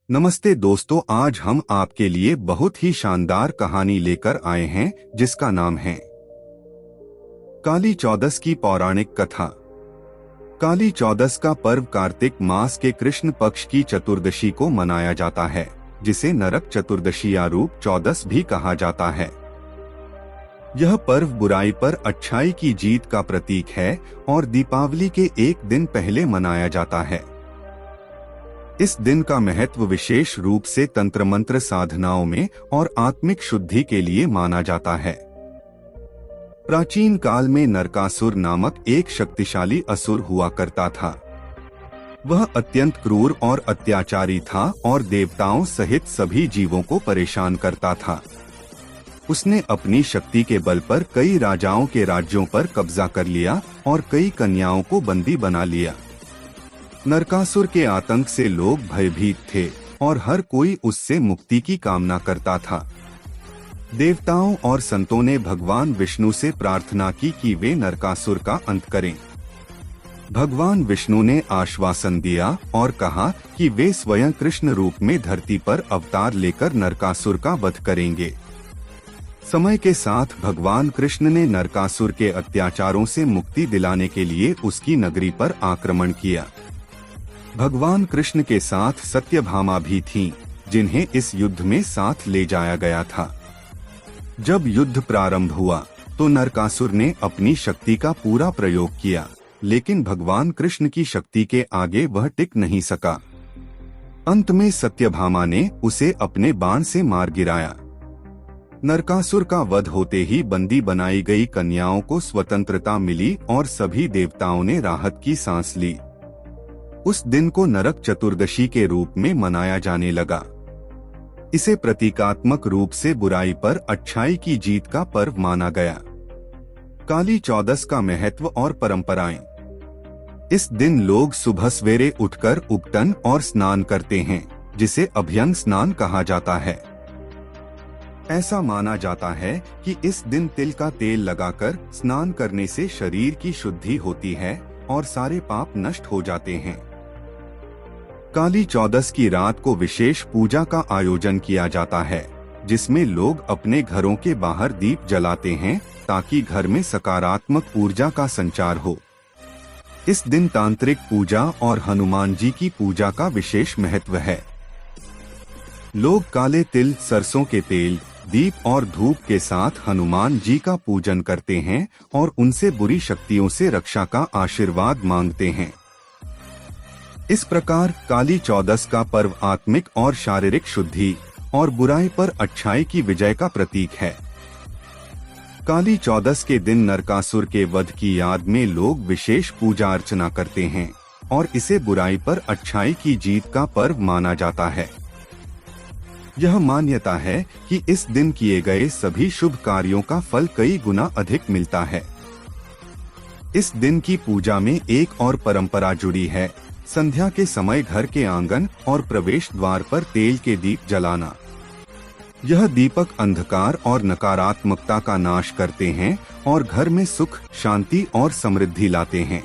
नमस्ते दोस्तों, आज हम आपके लिए बहुत ही शानदार कहानी लेकर आए हैं जिसका नाम है काली चौदस की पौराणिक कथा। काली चौदस का पर्व कार्तिक मास के कृष्ण पक्ष की चतुर्दशी को मनाया जाता है, जिसे नरक चतुर्दशी या रूप चौदस भी कहा जाता है। यह पर्व बुराई पर अच्छाई की जीत का प्रतीक है और दीपावली के एक दिन पहले मनाया जाता है। इस दिन का महत्व विशेष रूप से तंत्र मंत्र साधनाओं में और आत्मिक शुद्धि के लिए माना जाता है। प्राचीन काल में नरकासुर नामक एक शक्तिशाली असुर हुआ करता था। वह अत्यंत क्रूर और अत्याचारी था और देवताओं सहित सभी जीवों को परेशान करता था। उसने अपनी शक्ति के बल पर कई राजाओं के राज्यों पर कब्जा कर लिया और कई कन्याओं को बंदी बना लिया। नरकासुर के आतंक से लोग भयभीत थे और हर कोई उससे मुक्ति की कामना करता था। देवताओं और संतों ने भगवान विष्णु से प्रार्थना की कि वे नरकासुर का अंत करें। भगवान विष्णु ने आश्वासन दिया और कहा कि वे स्वयं कृष्ण रूप में धरती पर अवतार लेकर नरकासुर का वध करेंगे। समय के साथ भगवान कृष्ण ने नरकासुर के अत्याचारों से मुक्ति दिलाने के लिए उसकी नगरी पर आक्रमण किया। भगवान कृष्ण के साथ सत्यभामा भी थीं, जिन्हें इस युद्ध में साथ ले जाया गया था। जब युद्ध प्रारंभ हुआ तो नरकासुर ने अपनी शक्ति का पूरा प्रयोग किया, लेकिन भगवान कृष्ण की शक्ति के आगे वह टिक नहीं सका। अंत में सत्यभामा ने उसे अपने बाण से मार गिराया। नरकासुर का वध होते ही बंदी बनाई गई कन्याओं को स्वतंत्रता मिली और सभी देवताओं ने राहत की सांस ली। उस दिन को नरक चतुर्दशी के रूप में मनाया जाने लगा। इसे प्रतीकात्मक रूप से बुराई पर अच्छाई की जीत का पर्व माना गया। काली चौदस का महत्व और परंपराएं। इस दिन लोग सुबह सवेरे उठकर उपटन और स्नान करते हैं, जिसे अभ्यंग स्नान कहा जाता है। ऐसा माना जाता है कि इस दिन तिल का तेल लगाकर स्नान करने से शरीर की शुद्धि होती है और सारे पाप नष्ट हो जाते हैं। काली चौदस की रात को विशेष पूजा का आयोजन किया जाता है, जिसमें लोग अपने घरों के बाहर दीप जलाते हैं ताकि घर में सकारात्मक ऊर्जा का संचार हो। इस दिन तांत्रिक पूजा और हनुमान जी की पूजा का विशेष महत्व है। लोग काले तिल, सरसों के तेल, दीप और धूप के साथ हनुमान जी का पूजन करते हैं और उनसे बुरी शक्तियों से रक्षा का आशीर्वाद मांगते हैं। इस प्रकार काली चौदस का पर्व आत्मिक और शारीरिक शुद्धि और बुराई पर अच्छाई की विजय का प्रतीक है। काली चौदस के दिन नरकासुर के वध की याद में लोग विशेष पूजा अर्चना करते हैं और इसे बुराई पर अच्छाई की जीत का पर्व माना जाता है। यह मान्यता है कि इस दिन किए गए सभी शुभ कार्यों का फल कई गुना अधिक मिलता है। इस दिन की पूजा में एक और परंपरा जुड़ी है। संध्या के समय घर के आंगन और प्रवेश द्वार पर तेल के दीप जलाना। यह दीपक अंधकार और नकारात्मकता का नाश करते हैं और घर में सुख, शांति और समृद्धि लाते हैं।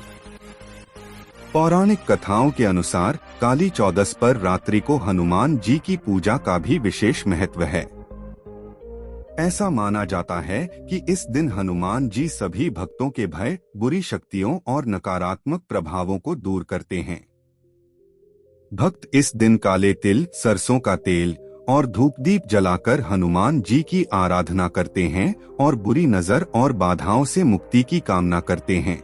पौराणिक कथाओं के अनुसार काली चौदस पर रात्रि को हनुमान जी की पूजा का भी विशेष महत्व है। ऐसा माना जाता है कि इस दिन हनुमान जी सभी भक्तों के भय, बुरी शक्तियों और नकारात्मक प्रभावों को दूर करते हैं। भक्त इस दिन काले तिल, सरसों का तेल और धूप दीप जलाकर हनुमान जी की आराधना करते हैं और बुरी नजर और बाधाओं से मुक्ति की कामना करते हैं।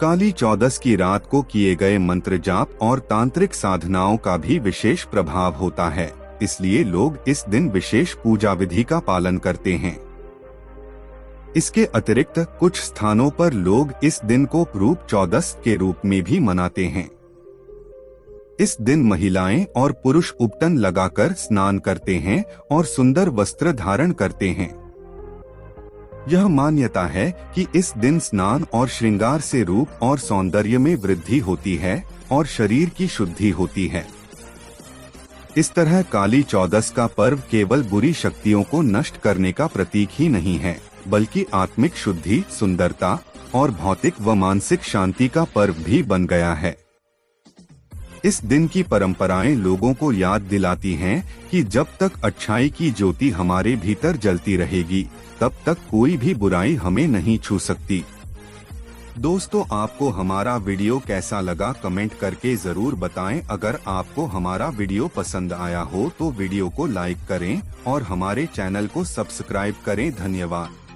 काली चौदस की रात को किए गए मंत्र जाप और तांत्रिक साधनाओं का भी विशेष प्रभाव होता है, इसलिए लोग इस दिन विशेष पूजा विधि का पालन करते हैं। इसके अतिरिक्त कुछ स्थानों पर लोग इस दिन को रूप चौदस के रूप में भी मनाते हैं। इस दिन महिलाएं और पुरुष उपटन लगाकर स्नान करते हैं और सुंदर वस्त्र धारण करते हैं। यह मान्यता है कि इस दिन स्नान और श्रृंगार से रूप और सौंदर्य में वृद्धि होती है और शरीर की शुद्धि होती है। इस तरह काली चौदस का पर्व केवल बुरी शक्तियों को नष्ट करने का प्रतीक ही नहीं है, बल्कि आत्मिक शुद्धि, सुंदरता और भौतिक व मानसिक शांति का पर्व भी बन गया है। इस दिन की परंपराएं लोगों को याद दिलाती हैं कि जब तक अच्छाई की ज्योति हमारे भीतर जलती रहेगी, तब तक कोई भी बुराई हमें नहीं छू सकती। दोस्तों, आपको हमारा वीडियो कैसा लगा कमेंट करके जरूर बताएं। अगर आपको हमारा वीडियो पसंद आया हो तो वीडियो को लाइक करें और हमारे चैनल को सब्सक्राइब करें। धन्यवाद।